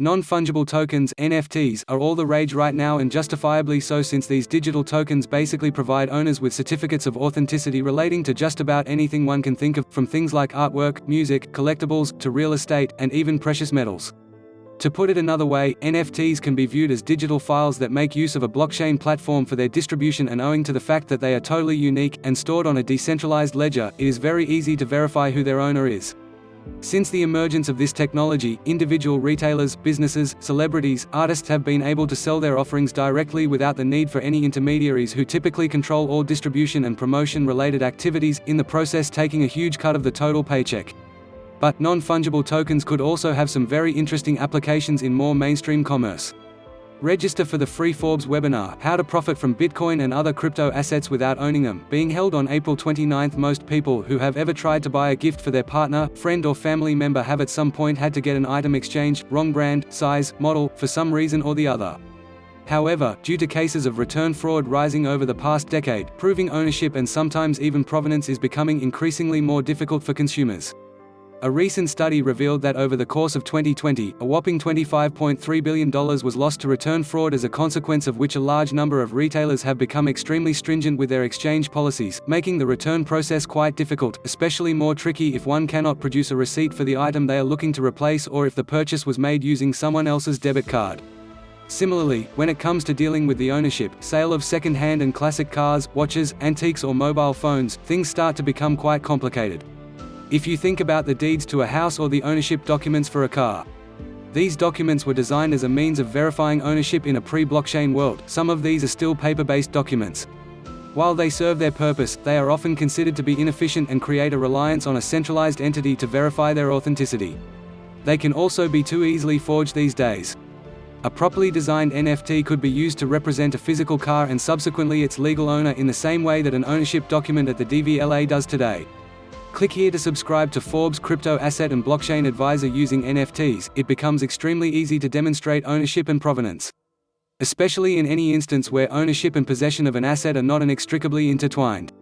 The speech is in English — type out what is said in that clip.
Non-fungible tokens (NFTs) are all the rage right now, and justifiably so, since these digital tokens basically provide owners with certificates of authenticity relating to just about anything one can think of, from things like artwork, music, collectibles, to real estate, and even precious metals. To put it another way, NFTs can be viewed as digital files that make use of a blockchain platform for their distribution, and owing to the fact that they are totally unique, and stored on a decentralized ledger, it is very easy to verify who their owner is. Since the emergence of this technology, individual retailers, businesses, celebrities, artists have been able to sell their offerings directly without the need for any intermediaries who typically control all distribution and promotion-related activities, in the process taking a huge cut of the total paycheck. But non-fungible tokens could also have some very interesting applications in more mainstream commerce. Register for the free Forbes webinar, How to Profit from Bitcoin and Other Crypto Assets Without Owning Them, being held on April 29. Most people who have ever tried to buy a gift for their partner, friend or family member have at some point had to get an item exchanged, wrong brand, size, model, for some reason or the other. However, due to cases of return fraud rising over the past decade, proving ownership and sometimes even provenance is becoming increasingly more difficult for consumers. A recent study revealed that over the course of 2020, a whopping $25.3 billion was lost to return fraud, as a consequence of which a large number of retailers have become extremely stringent with their exchange policies, making the return process quite difficult, especially more tricky if one cannot produce a receipt for the item they are looking to replace, or if the purchase was made using someone else's debit card. Similarly, when it comes to dealing with the ownership, sale of second-hand and classic cars, watches, antiques or mobile phones, things start to become quite complicated. If you think about the deeds to a house or the ownership documents for a car. These documents were designed as a means of verifying ownership in a pre-blockchain world. Some of these are still paper-based documents. While they serve their purpose, they are often considered to be inefficient and create a reliance on a centralized entity to verify their authenticity. They can also be too easily forged these days. A properly designed NFT could be used to represent a physical car and subsequently its legal owner, in the same way that an ownership document at the DVLA does today. Click here to subscribe to Forbes Crypto Asset and Blockchain Advisor. Using NFTs, it becomes extremely easy to demonstrate ownership and provenance, especially in any instance where ownership and possession of an asset are not inextricably intertwined.